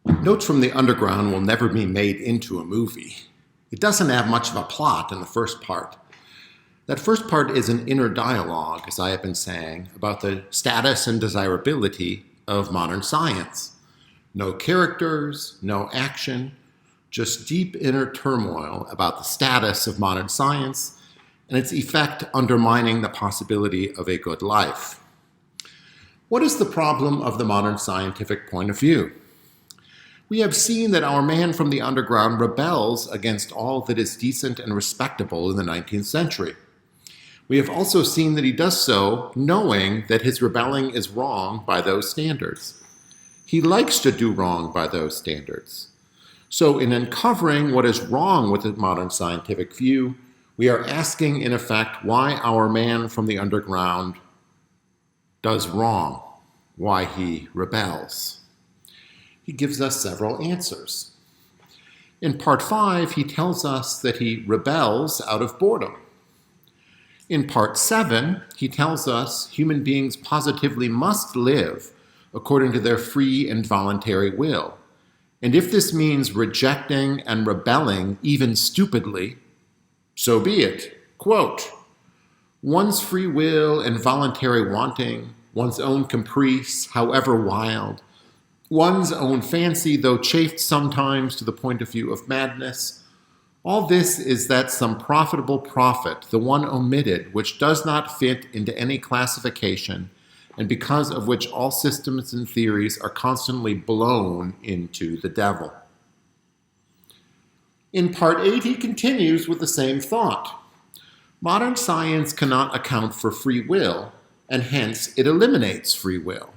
Notes from the Underground will never be made into a movie. It doesn't have much of a plot in the first part. That first part is an inner dialogue, as I have been saying, about the status and desirability of modern science. No characters, no action, just deep inner turmoil about the status of modern science and its effect undermining the possibility of a good life. What is the problem of the modern scientific point of view? We have seen that our man from the underground rebels against all that is decent and respectable in the 19th century. We have also seen that he does so knowing that his rebelling is wrong by those standards. He likes to do wrong by those standards. So in uncovering what is wrong with the modern scientific view, we are asking, in effect, why our man from the underground does wrong, why he rebels. He gives us several answers. In part 5, he tells us that he rebels out of boredom. In part 7, he tells us human beings positively must live according to their free and voluntary will. And if this means rejecting and rebelling, even stupidly, so be it. Quote, one's free will and voluntary wanting, one's own caprice, however wild, one's own fancy, though chafed sometimes to the point of view of madness, all this is that some profitable profit, the one omitted, which does not fit into any classification, and because of which all systems and theories are constantly blown into the devil. In part 8, he continues with the same thought. Modern science cannot account for free will, and hence it eliminates free will.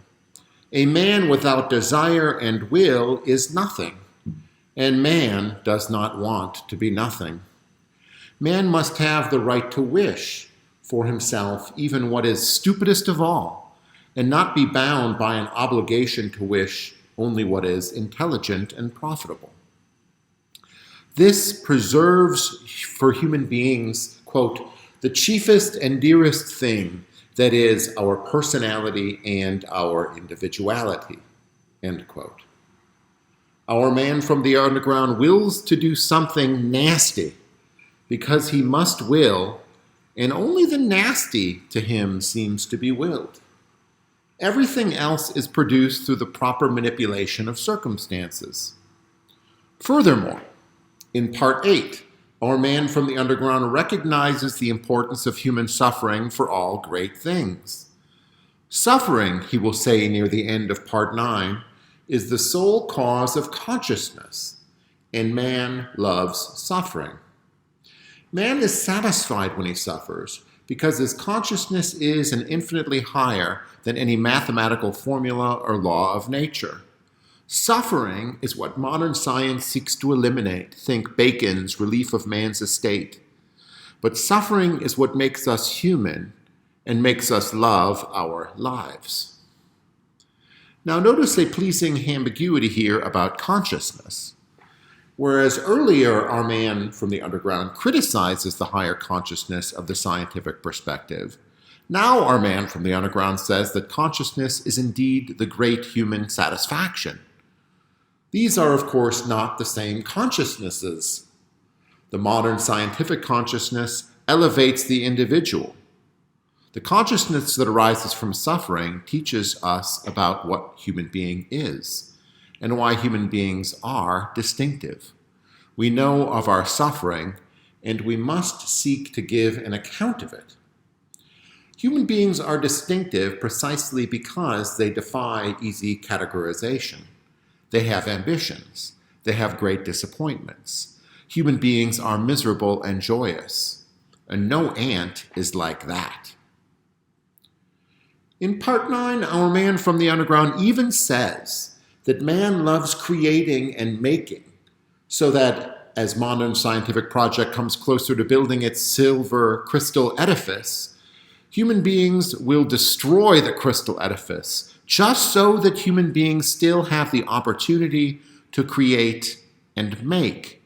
A man without desire and will is nothing, and man does not want to be nothing. Man must have the right to wish for himself even what is stupidest of all, and not be bound by an obligation to wish only what is intelligent and profitable. This preserves for human beings, quote, the chiefest and dearest thing that is our personality and our individuality, end quote. Our man from the underground wills to do something nasty because he must will, and only the nasty to him seems to be willed. Everything else is produced through the proper manipulation of circumstances. Furthermore, in part 8, our man from the underground recognizes the importance of human suffering for all great things. Suffering, he will say near the end of part 9, is the sole cause of consciousness, and man loves suffering. Man is satisfied when he suffers because his consciousness is an infinitely higher than any mathematical formula or law of nature. Suffering is what modern science seeks to eliminate. Think Bacon's Relief of Man's Estate. But suffering is what makes us human and makes us love our lives. Now notice a pleasing ambiguity here about consciousness. Whereas earlier our man from the underground criticizes the higher consciousness of the scientific perspective, now our man from the underground says that consciousness is indeed the great human satisfaction. These are, of course, not the same consciousnesses. The modern scientific consciousness elevates the individual. The consciousness that arises from suffering teaches us about what human being is and why human beings are distinctive. We know of our suffering, and we must seek to give an account of it. Human beings are distinctive precisely because they defy easy categorization. They have ambitions. They have great disappointments. Human beings are miserable and joyous, and no ant is like that. In part 9, our man from the underground even says that man loves creating and making, so that as modern scientific project comes closer to building its silver crystal edifice, human beings will destroy the crystal edifice just so that human beings still have the opportunity to create and make.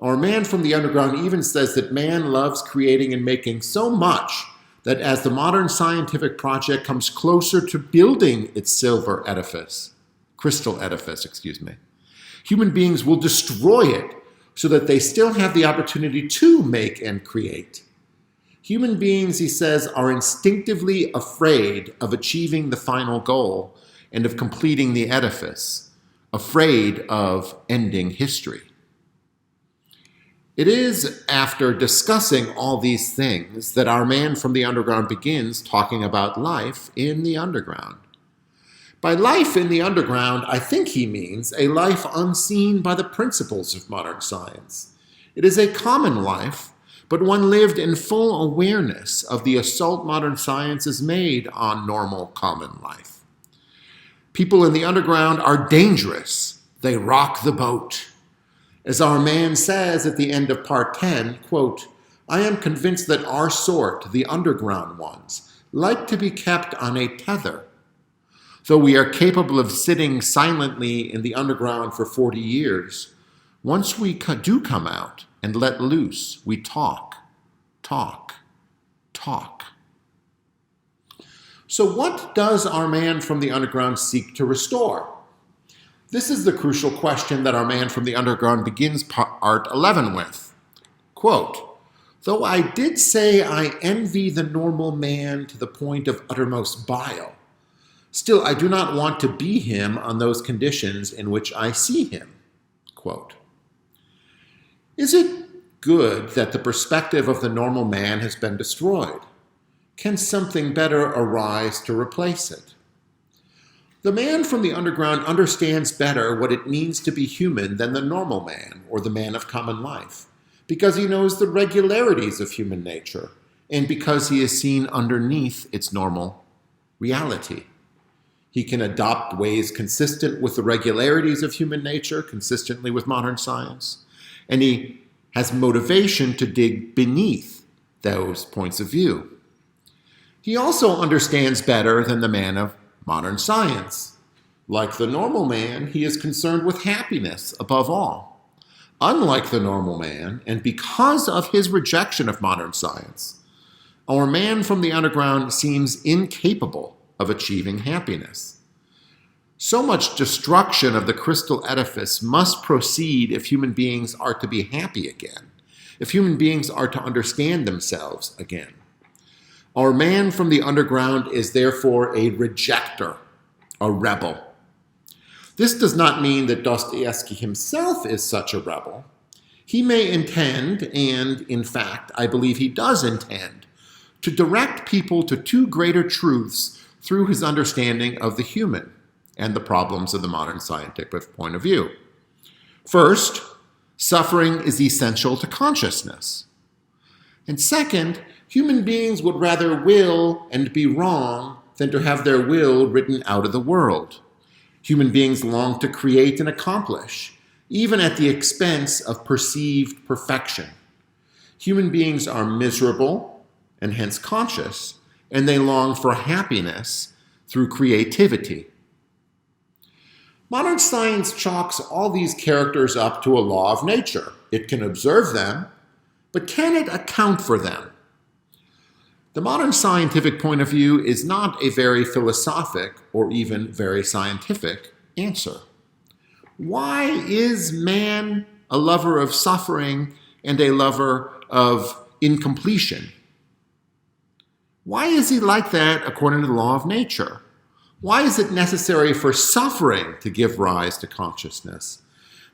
Our man from the underground even says that man loves creating and making so much that as the modern scientific project comes closer to building its silver edifice, crystal edifice, human beings will destroy it so that they still have the opportunity to make and create. Human beings, he says, are instinctively afraid of achieving the final goal and of completing the edifice, afraid of ending history. It is after discussing all these things that our man from the underground begins talking about life in the underground. By life in the underground, I think he means a life unseen by the principles of modern science. It is a common life, but one lived in full awareness of the assault modern science has made on normal common life. People in the underground are dangerous. They rock the boat. As our man says at the end of part 10, quote, I am convinced that our sort, the underground ones, like to be kept on a tether. Though we are capable of sitting silently in the underground for 40 years, once we do come out and let loose, we talk. So what does our man from the underground seek to restore? This is the crucial question that our man from the underground begins part 11 with. Quote, though I did say I envy the normal man to the point of uttermost bile, still I do not want to be him on those conditions in which I see him. Quote, is it good that the perspective of the normal man has been destroyed? Can something better arise to replace it? The man from the underground understands better what it means to be human than the normal man or the man of common life, because he knows the regularities of human nature and because he has seen underneath its normal reality. He can adopt ways consistent with the regularities of human nature, consistently with modern science, and he has motivation to dig beneath those points of view. He also understands better than the man of modern science. Like the normal man, he is concerned with happiness above all. Unlike the normal man, and because of his rejection of modern science, our man from the underground seems incapable of achieving happiness. So much destruction of the crystal edifice must proceed if human beings are to be happy again, if human beings are to understand themselves again. Our man from the underground is therefore a rejecter, a rebel. This does not mean that Dostoyevsky himself is such a rebel. He may intend, and in fact, I believe he does intend, to direct people to two greater truths through his understanding of the human and the problems of the modern scientific point of view. First, suffering is essential to consciousness. And second, human beings would rather will and be wrong than to have their will written out of the world. Human beings long to create and accomplish, even at the expense of perceived perfection. Human beings are miserable and hence conscious, and they long for happiness through creativity. Modern science chalks all these characters up to a law of nature. It can observe them, but can it account for them? The modern scientific point of view is not a very philosophic or even very scientific answer. Why is man a lover of suffering and a lover of incompletion? Why is he like that according to the law of nature? Why is it necessary for suffering to give rise to consciousness?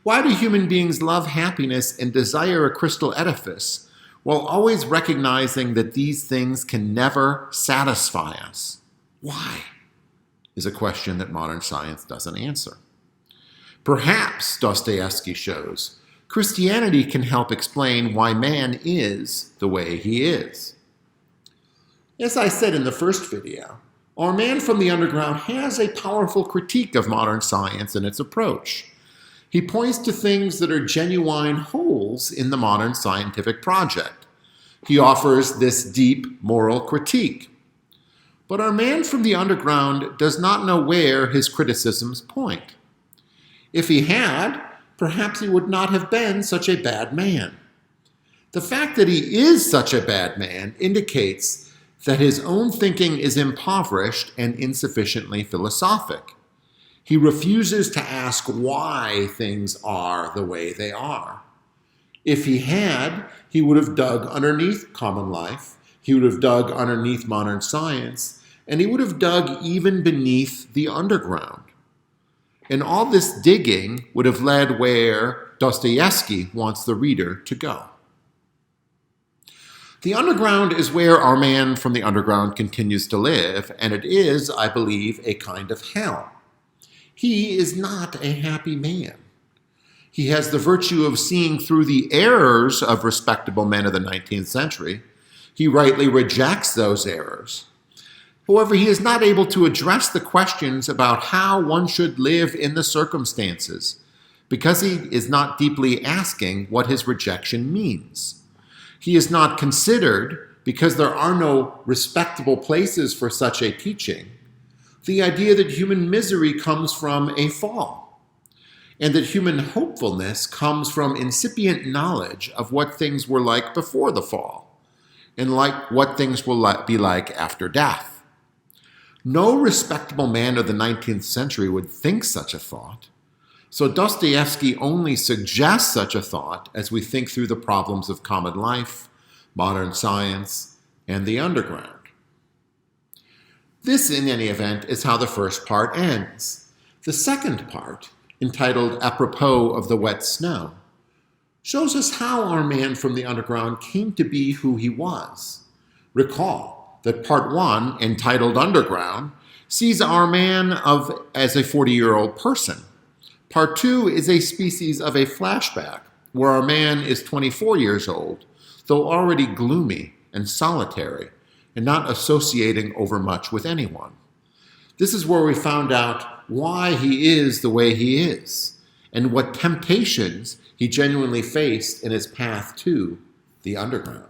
Why do human beings love happiness and desire a crystal edifice, while always recognizing that these things can never satisfy us? Why? Is a question that modern science doesn't answer. Perhaps, Dostoyevsky shows, Christianity can help explain why man is the way he is. As I said in the first video, our man from the underground has a powerful critique of modern science and its approach. He points to things that are genuine holes in the modern scientific project. He offers this deep moral critique. But our man from the underground does not know where his criticisms point. If he had, perhaps he would not have been such a bad man. The fact that he is such a bad man indicates that his own thinking is impoverished and insufficiently philosophic. He refuses to ask why things are the way they are. If he had, he would have dug underneath common life, he would have dug underneath modern science, and he would have dug even beneath the underground. And all this digging would have led where Dostoyevsky wants the reader to go. The underground is where our man from the underground continues to live, and it is, I believe, a kind of hell. He is not a happy man. He has the virtue of seeing through the errors of respectable men of the 19th century. He rightly rejects those errors. However, he is not able to address the questions about how one should live in the circumstances, because he is not deeply asking what his rejection means. He is not considered, because there are no respectable places for such a teaching, the idea that human misery comes from a fall, and that human hopefulness comes from incipient knowledge of what things were like before the fall, and like what things will be like after death. No respectable man of the 19th century would think such a thought, so Dostoyevsky only suggests such a thought as we think through the problems of common life, modern science, and the underground. This, in any event, is how the first part ends. The second part, entitled Apropos of the Wet Snow, shows us how our man from the underground came to be who he was. Recall that part 1, entitled Underground, sees our man as a 40-year-old person. Part 2 is a species of a flashback, where our man is 24 years old, though already gloomy and solitary, and not associating overmuch with anyone. This is where we found out why he is the way he is, and what temptations he genuinely faced in his path to the underground.